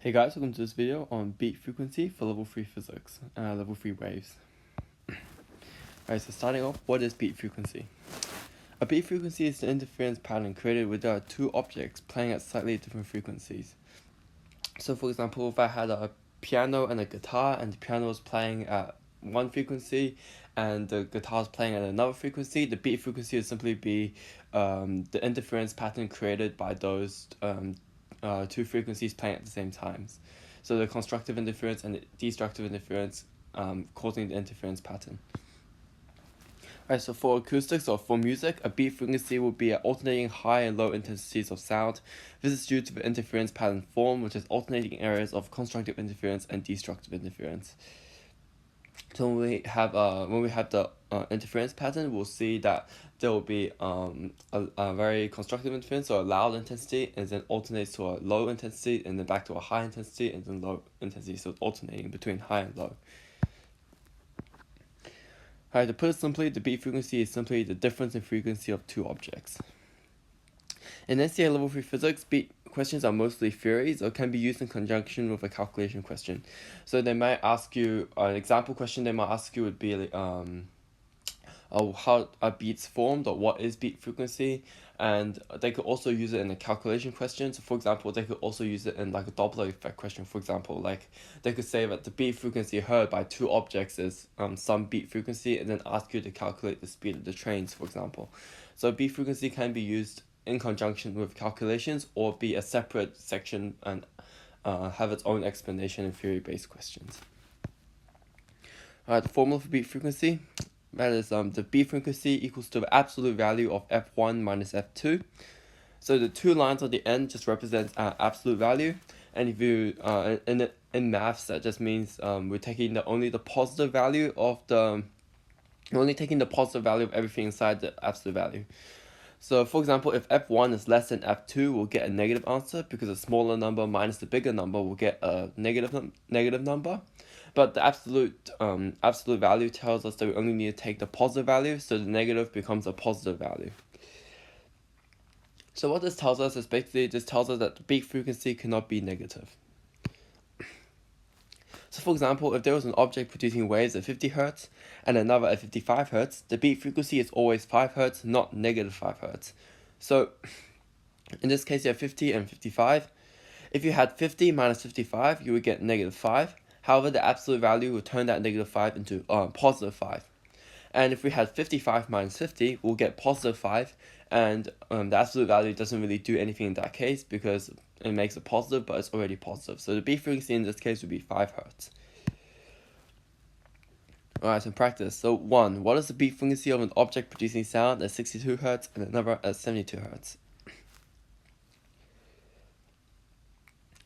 Hey guys, welcome to this video on beat frequency for level 3 physics, level 3 waves. Alright, so starting off, what is beat frequency? A beat frequency is the interference pattern created where there are two objects playing at slightly different frequencies. So for example, if I had a piano and a guitar, and the piano is playing at one frequency and the guitar is playing at another frequency, the beat frequency would simply be the interference pattern created by those two frequencies playing at the same times. So the constructive interference and the destructive interference causing the interference pattern. Alright, so for acoustics or for music, a beat frequency will be alternating high and low intensities of sound. This is due to the interference pattern form, which is alternating areas of constructive interference and destructive interference. So when we have the interference pattern, we'll see that there will be a very constructive interference, so a loud intensity, and then alternates to a low intensity, and then back to a high intensity, and then low intensity, so it's alternating between high and low. Alright, to put it simply, the beat frequency is simply the difference in frequency of two objects. In NCEA Level 3 Physics, beat questions are mostly theories or can be used in conjunction with a calculation question. So they might ask you, an example question they might ask you would be how are beats formed, or what is beat frequency, and they could also use it in a calculation question. So for example, they could also use it in like a Doppler effect question. For example, like they could say that the beat frequency heard by two objects is some beat frequency, and then ask you to calculate the speed of the trains, for example. So beat frequency can be used in conjunction with calculations or be a separate section and have its own explanation in theory-based questions. The formula for beat frequency, that is the beat frequency equals to the absolute value of f1 minus f2. So the two lines on the end just represents absolute value, and if you in maths, that just means we're taking only the positive value of everything inside the absolute value. So for example, if f1 is less than f2, we'll get a negative answer because a smaller number minus the bigger number will get a negative number. But the absolute value tells us that we only need to take the positive value, so the negative becomes a positive value. So what this tells us is basically this tells us that the beat frequency cannot be negative. So for example, if there was an object producing waves at 50 Hz and another at 55 Hz, the beat frequency is always 5 Hz, not negative 5 Hz. So in this case, you have 50 and 55. If you had 50 minus 55, you would get negative 5. However, the absolute value will turn that negative 5 into positive 5. And if we had 55 minus 50, we'll get positive 5. And the absolute value doesn't really do anything in that case because it makes it positive, but it's already positive. So the beat frequency in this case would be 5 Hz. Alright, so in practice. So 1. What is the beat frequency of an object producing sound at 62 Hz and another at 72 Hz?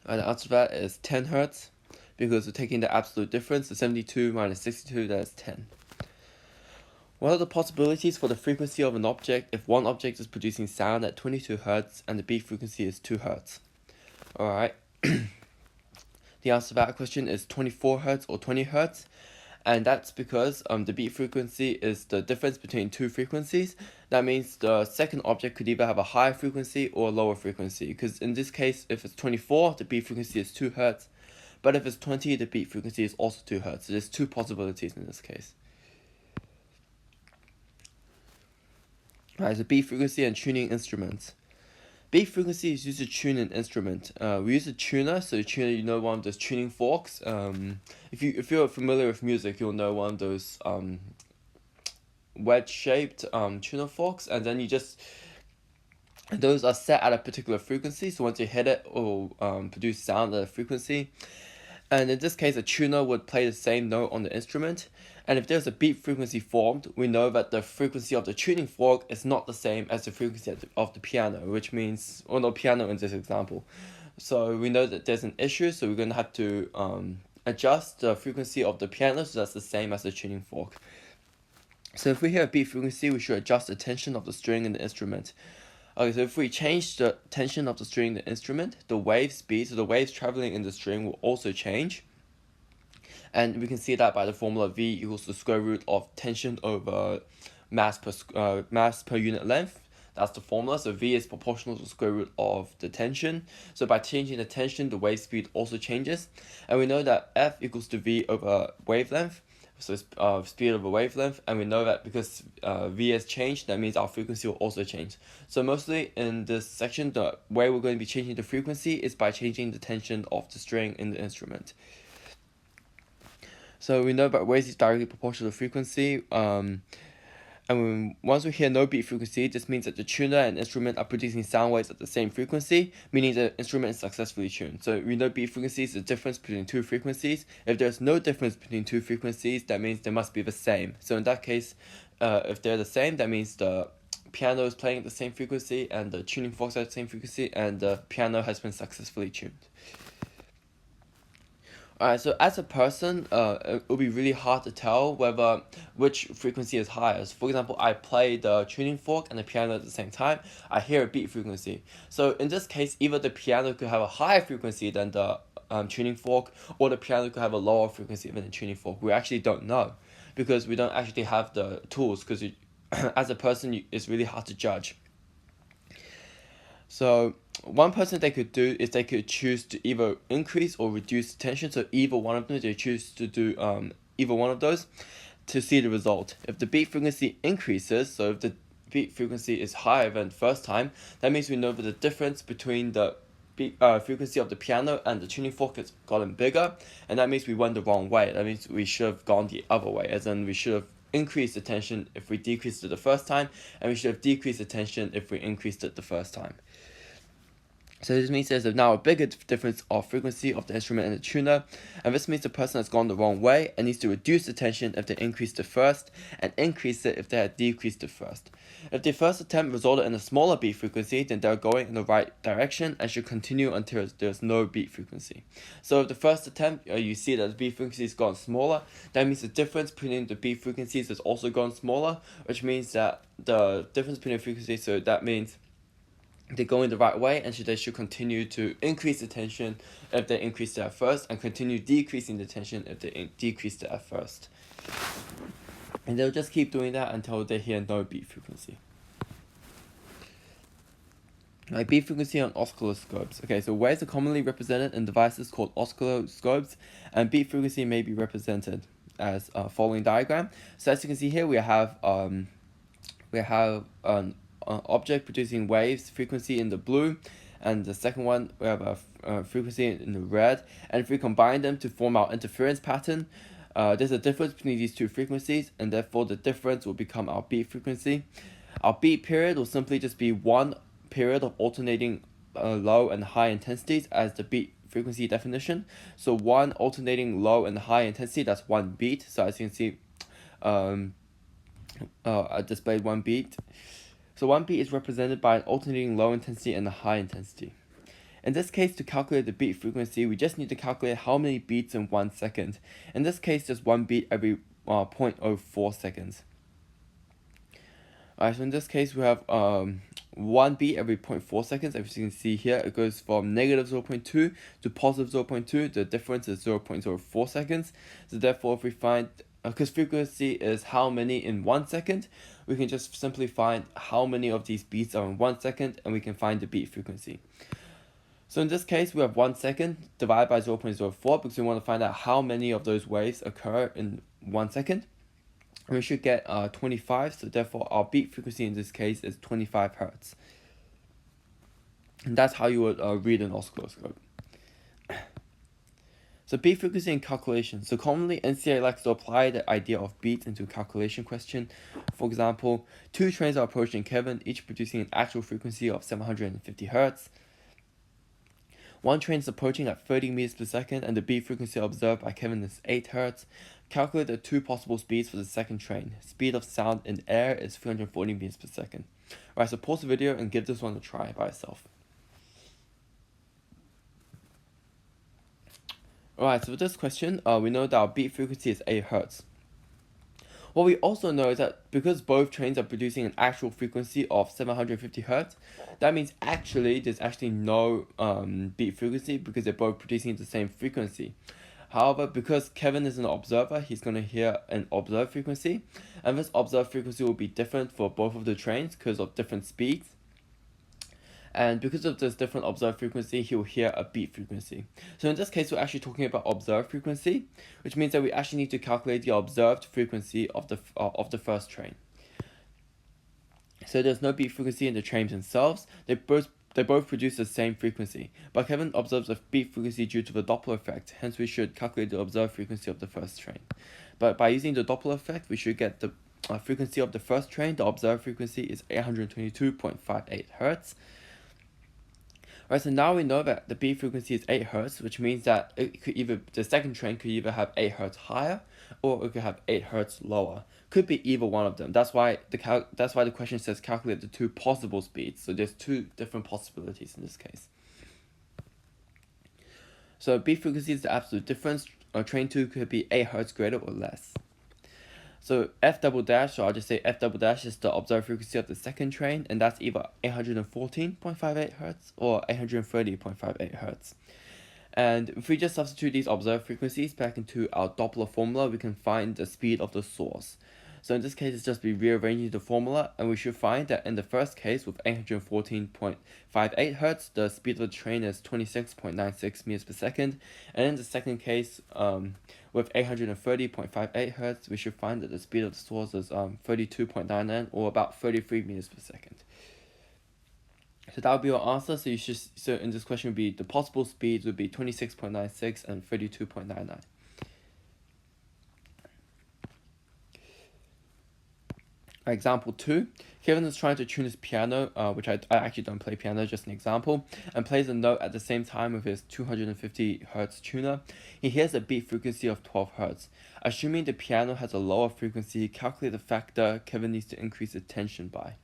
The answer to that is 10 Hz, because we're taking the absolute difference, the 72 minus 62, that is 10. What are the possibilities for the frequency of an object if one object is producing sound at 22 Hz and the beat frequency is 2 Hz? Alright, the answer to that question is 24 Hz or 20 Hz. And that's because the beat frequency is the difference between two frequencies. That means the second object could either have a higher frequency or a lower frequency. Because in this case, if it's 24, the beat frequency is 2 Hz. But if it's 20, the beat frequency is also 2 Hz. So there's two possibilities in this case. Alright, so beat frequency and tuning instruments. Beat frequency is used to tune an instrument. We use a tuner, so a tuner, one of those tuning forks. If you're familiar with music, you'll know one of those wedge-shaped tuner forks, and then those are set at a particular frequency, so once you hit it, it will produce sound at a frequency. And in this case, a tuner would play the same note on the instrument. And if there's a beat frequency formed, we know that the frequency of the tuning fork is not the same as the frequency of the piano, which means, piano in this example. So we know that there's an issue, so we're going to have to adjust the frequency of the piano so that's the same as the tuning fork. So if we hear a beat frequency, we should adjust the tension of the string in the instrument. Okay, so if we change the tension of the string in the instrument, the wave speed, so the waves traveling in the string will also change. And we can see that by the formula V equals the square root of tension over mass per unit length. That's the formula. So V is proportional to the square root of the tension. So by changing the tension, the wave speed also changes. And we know that F equals to V over wavelength. So it's speed over wavelength. And we know that because V has changed, that means our frequency will also change. So mostly in this section, the way we're going to be changing the frequency is by changing the tension of the string in the instrument. So we know that waves is directly proportional to frequency. And once we hear no beat frequency, this means that the tuner and instrument are producing sound waves at the same frequency, meaning the instrument is successfully tuned. So we know beat frequency is the difference between two frequencies. If there's no difference between two frequencies, that means they must be the same. So in that case, if they're the same, that means the piano is playing at the same frequency and the tuning forks are at the same frequency and the piano has been successfully tuned. Alright, so as a person, it will be really hard to tell which frequency is higher. So for example, I play the tuning fork and the piano at the same time, I hear a beat frequency. So in this case, either the piano could have a higher frequency than the tuning fork, or the piano could have a lower frequency than the tuning fork. We actually don't know, because we don't actually have the tools, because as a person, it's really hard to judge. So one person they could do is they could choose to either increase or reduce tension. So either one of them, they choose to do either one of those to see the result. If the beat frequency increases, so if the beat frequency is higher than the first time, that means we know that the difference between the beat frequency of the piano and the tuning fork has gotten bigger, and that means we went the wrong way. That means we should have gone the other way, as in we should have increased the tension if we decreased it the first time, and we should have decreased the tension if we increased it the first time. So this means there's now a bigger difference of frequency of the instrument and the tuner, and this means the person has gone the wrong way and needs to reduce the tension if they increased it first, and increase it if they had decreased it first. If the first attempt resulted in a smaller beat frequency, then they're going in the right direction and should continue until there's no beat frequency. So if the first attempt, you see that the beat frequency has gone smaller, that means the difference between the beat frequencies has also gone smaller, which means that the difference between the frequencies, so that means they're going the right way, and they should continue to increase the tension if they increased it at first, and continue decreasing the tension if they decreased it at first. And they'll just keep doing that until they hear no beat frequency. Like beat frequency on oscilloscopes. Okay, so waves are commonly represented in devices called oscilloscopes, and beat frequency may be represented as a following diagram. So as you can see here, we have an object producing waves frequency in the blue, and the second one we have a frequency in the red, and if we combine them to form our interference pattern, there's a difference between these two frequencies, and therefore the difference will become our beat frequency. Our beat period will simply just be one period of alternating low and high intensities as the beat frequency definition. So one alternating low and high intensity, that's one beat. So as you can see, I displayed one beat. So one beat is represented by an alternating low intensity and a high intensity. In this case, to calculate the beat frequency, we just need to calculate how many beats in 1 second. In this case, just one beat every 0.04 seconds. Alright, so in this case, we have one beat every 0.4 seconds. As you can see here, it goes from negative 0.2 to positive 0.2. The difference is 0.04 seconds. So therefore, if we find, because frequency is how many in 1 second, we can just simply find how many of these beats are in 1 second, and we can find the beat frequency. So in this case, we have 1 second divided by 0.04, because we want to find out how many of those waves occur in 1 second. And we should get 25, so therefore our beat frequency in this case is 25 Hertz. And that's how you would read an oscilloscope. So beat frequency and calculation. So commonly NCA likes to apply the idea of beats into a calculation question. For example, two trains are approaching Kevin, each producing an actual frequency of 750 Hertz. One train is approaching at 30 meters per second, and the beat frequency observed by Kevin is 8 Hertz. Calculate the two possible speeds for the second train. Speed of sound in air is 340 meters per second. Alright, so pause the video and give this one a try by itself. Alright, so for this question, we know that our beat frequency is 8 Hertz. What we also know is that because both trains are producing an actual frequency of 750 Hertz, that means actually there's actually no beat frequency, because they're both producing the same frequency. However, because Kevin is an observer, he's going to hear an observed frequency, and this observed frequency will be different for both of the trains because of different speeds. And because of this different observed frequency, he will hear a beat frequency. So in this case, we're actually talking about observed frequency, which means that we actually need to calculate the observed frequency of the first train. So there's no beat frequency in the trains themselves. They both produce the same frequency, but Kevin observes a beat frequency due to the Doppler effect, hence we should calculate the observed frequency of the first train. But by using the Doppler effect, we should get the frequency of the first train. The observed frequency is 822.58 Hertz. Right, so now we know that the beat frequency is 8 Hertz, which means that the second train could either have 8 Hertz higher or it could have 8 Hertz lower. Could be either one of them. That's why the question says calculate the two possible speeds. So there's two different possibilities in this case. So beat frequency is the absolute difference. Train 2 could be 8 Hertz greater or less. So F double dash, so I'll just say F double dash is the observed frequency of the second train, and that's either 814.58 Hertz or 830.58 Hertz. And if we just substitute these observed frequencies back into our Doppler formula, we can find the speed of the source. So in this case, it's just be rearranging the formula, and we should find that in the first case with 814.58 Hertz, the speed of the train is 26.96 meters per second, and in the second case, with 830.58 Hertz, we should find that the speed of the source is 32.99 or about 33 meters per second. So that would be our answer. So in this question would be the possible speeds would be 26.96 and 32.99. Example 2, Kevin is trying to tune his piano, which I actually don't play piano, just an example, and plays a note at the same time with his 250 Hertz tuner. He hears a beat frequency of 12 Hertz. Assuming the piano has a lower frequency, calculate the factor Kevin needs to increase the tension by.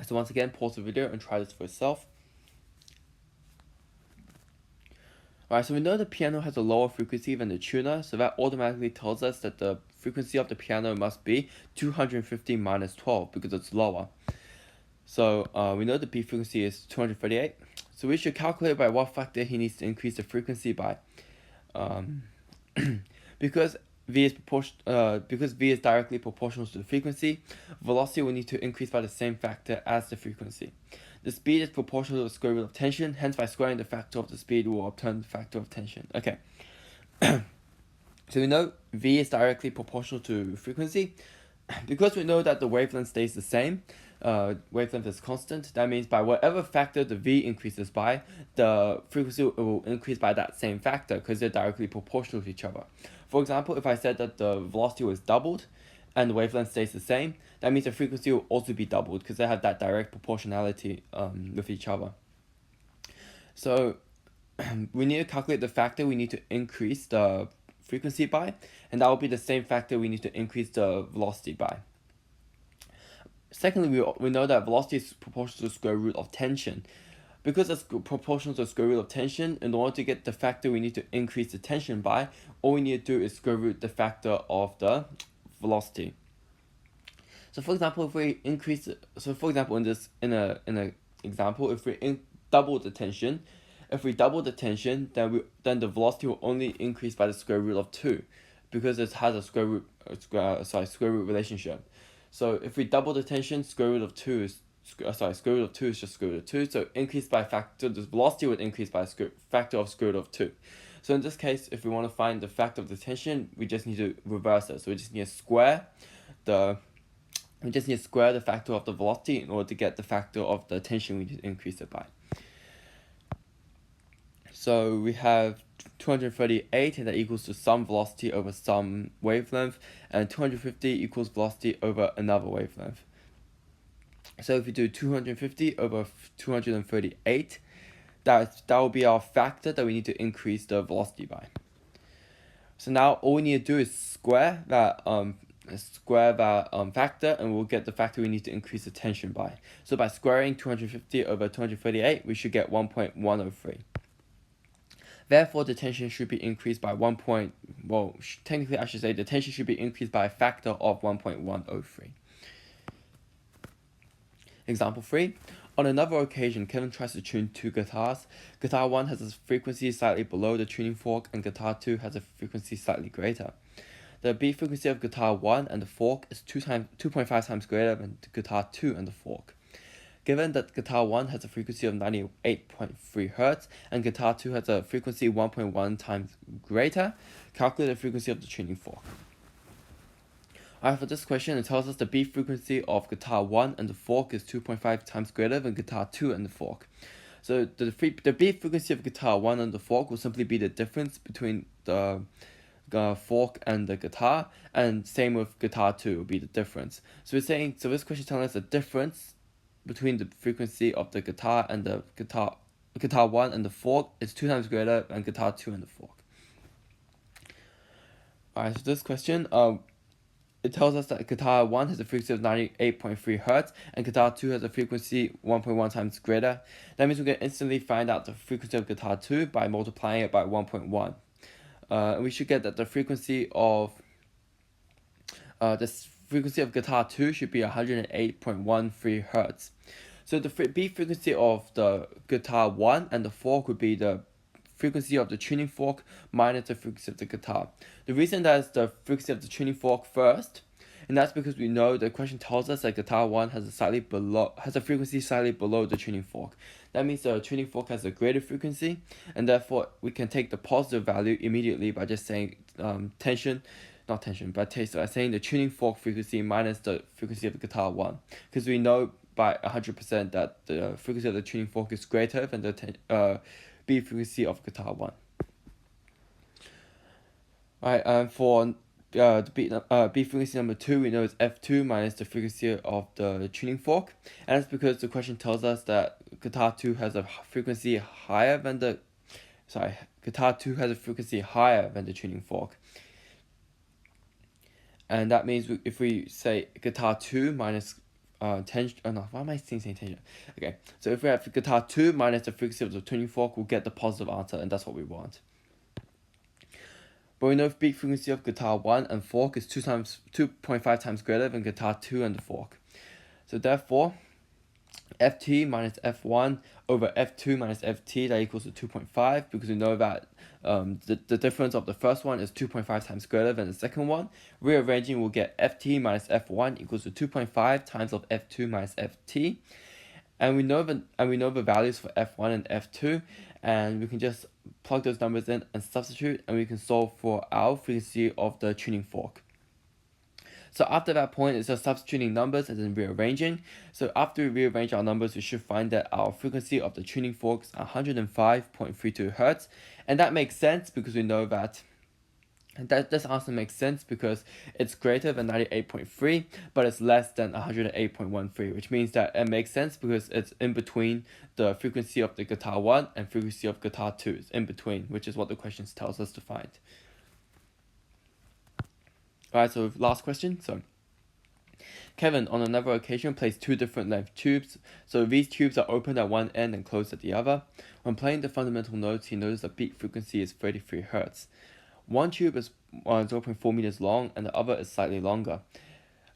So once again, pause the video and try this for yourself. Alright, so we know the piano has a lower frequency than the tuner, so that automatically tells us that the frequency of the piano must be 250 minus 12 because it's lower. So we know the beat frequency is 238, so we should calculate by what factor he needs to increase the frequency by. Because V is directly proportional to the frequency, velocity will need to increase by the same factor as the frequency. The speed is proportional to the square root of tension, hence by squaring the factor of the speed, we will obtain the factor of tension. Okay. So we know V is directly proportional to frequency. Because we know that the wavelength stays the same, wavelength is constant, that means by whatever factor the V increases by, the frequency will increase by that same factor because they're directly proportional to each other. For example, if I said that the velocity was doubled and the wavelength stays the same, that means the frequency will also be doubled because they have that direct proportionality with each other. So we need to calculate the factor we need to increase the frequency by, and that will be the same factor we need to increase the velocity by. Secondly, we know that velocity is proportional to the square root of tension. Because it's proportional to the square root of tension, in order to get the factor we need to increase the tension by, all we need to do is square root the factor of the velocity. So for example, if we increase, in a example, if we double the tension, then the velocity will only increase by the square root of 2, because it has a square root relationship. So if we double the tension, square root of 2 is just square root of 2. So increase by factor, the velocity would increase by a factor of square root of 2. So in this case, if we want to find the factor of the tension, we just need to reverse it. So we just need to square the factor of the velocity in order to get the factor of the tension we need to increase it by. So we have 238, and that equals to some velocity over some wavelength, and 250 equals velocity over another wavelength. So if we do 250 over 238, that will be our factor that we need to increase the velocity by. So now all we need to do is square that factor, and we'll get the factor we need to increase the tension by. So by squaring 250 over 238, we should get 1.103. Therefore, the tension should be increased by technically I should say the tension should be increased by a factor of 1.103. Example 3. On another occasion, Kevin tries to tune two guitars. Guitar 1 has a frequency slightly below the tuning fork, and guitar 2 has a frequency slightly greater. The beat frequency of guitar 1 and the fork is 2.5 times greater than guitar 2 and the fork. Given that guitar 1 has a frequency of 98.3 Hz and guitar 2 has a frequency 1.1 times greater, calculate the frequency of the tuning fork. Alright, for this question, it tells us the beat frequency of guitar 1 and the fork is 2.5 times greater than guitar 2 and the fork. So the beat frequency of guitar 1 and the fork will simply be the difference between the fork and the guitar, and same with guitar 2 will be the difference. So this question is telling us the difference between the frequency of the guitar and the guitar 1 and the fork is 2 times greater than guitar 2 and the fork. Alright, so this question, it tells us that guitar 1 has a frequency of 98.3 Hz and guitar 2 has a frequency 1.1 times greater. That means we can instantly find out the frequency of guitar 2 by multiplying it by 1.1. We should get that the frequency of guitar 2 should be 108.13 Hz. So the beat frequency of the guitar 1 and the fork would be the frequency of the tuning fork minus the frequency of the guitar. The reason that is the frequency of the tuning fork first, and that's because we know the question tells us that guitar 1 has a frequency slightly below the tuning fork. That means the tuning fork has a greater frequency, and therefore we can take the positive value immediately by just saying saying the tuning fork frequency minus the frequency of the guitar 1, because we know by 100% that the frequency of the tuning fork is greater than the beat frequency of guitar 1. Alright, for the beat frequency number 2, we know it's F2 minus the frequency of the tuning fork, and that's because the question tells us that guitar 2 has a frequency higher than the tuning fork. And that means if we say guitar 2 minus why am I saying tangent? Okay, so if we have guitar 2 minus the frequency of the tuning fork, we'll get the positive answer, and that's what we want. But we know beat frequency of guitar 1 and fork is 2.5 times greater than guitar 2 and the fork. So therefore, Ft minus F1 over F2 minus Ft, that equals to 2.5, because we know that the difference of the first one is 2.5 times greater than the second one. Rearranging, we'll get Ft minus F1 equals to 2.5 times of F2 minus Ft. And we know the values for F1 and F2, and we can just plug those numbers in and substitute, and we can solve for our frequency of the tuning fork. So after that point, it's just substituting numbers and then rearranging. So after we rearrange our numbers, we should find that our frequency of the tuning fork is 105.32 Hz. And that makes sense because we know that this answer makes sense because it's greater than 98.3, but it's less than 108.13, which means that it makes sense because it's in between the frequency of the guitar 1 and frequency of guitar 2. It's in between, which is what the question tells us to find. Alright, so last question. So Kevin, on another occasion, plays two different length tubes. So these tubes are opened at one end and closed at the other. When playing the fundamental notes, he noticed the beat frequency is 33 Hz. One tube is 0.4 meters long and the other is slightly longer.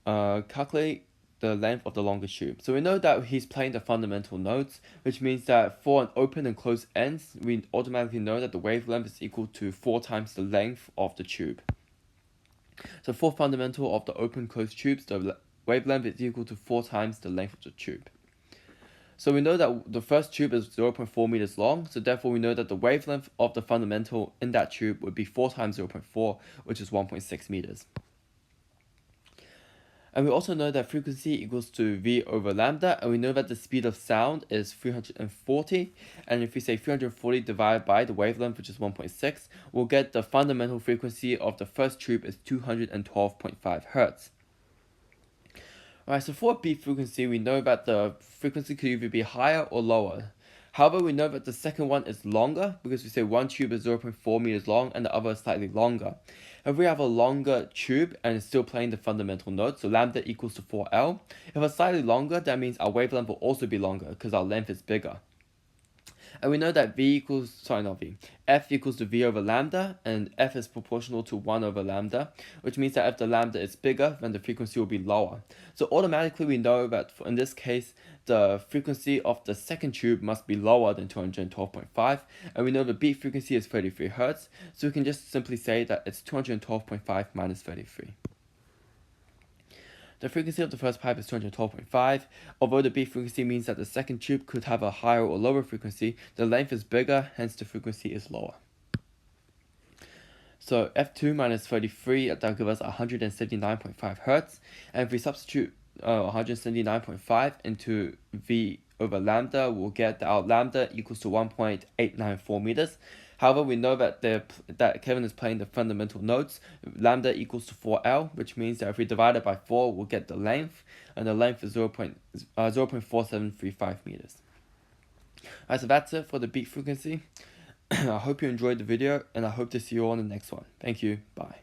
Calculate the length of the longest tube. So we know that he's playing the fundamental notes, which means that for an open and closed ends, we automatically know that the wavelength is equal to 4 times the length of the tube. So for fundamental of the open-closed tubes, the wavelength is equal to 4 times the length of the tube. So we know that the first tube is 0.4 meters long, so therefore we know that the wavelength of the fundamental in that tube would be 4 times 0.4, which is 1.6 meters. And we also know that frequency equals to V over lambda, and we know that the speed of sound is 340, and if we say 340 divided by the wavelength, which is 1.6, we'll get the fundamental frequency of the first tube is 212.5 Hz. Alright, so for beat frequency, we know that the frequency could either be higher or lower. However, we know that the second one is longer because we say one tube is 0.4 meters long and the other is slightly longer. If we have a longer tube and it's still playing the fundamental notes, so lambda equals to 4L. If it's slightly longer, that means our wavelength will also be longer because our length is bigger. And we know that f equals to v over lambda, and f is proportional to 1 over lambda, which means that if the lambda is bigger, then the frequency will be lower. So automatically we know that in this case, the frequency of the second tube must be lower than 212.5, and we know the beat frequency is 33 Hz, so we can just simply say that it's 212.5 minus 33. The frequency of the first pipe is 212.5. Although the beat frequency means that the second tube could have a higher or lower frequency, the length is bigger, hence the frequency is lower. So f2 minus 33, that will give us 179.5 Hz. And if we substitute 179.5 into v over lambda, we'll get that our lambda equals to 1.894 meters. However, we know that Kevin is playing the fundamental notes. Lambda equals to 4L, which means that if we divide it by 4, we'll get the length, and the length is 0.4735 meters. Alright, so that's it for the beat frequency. I hope you enjoyed the video, and I hope to see you all in the next one. Thank you. Bye.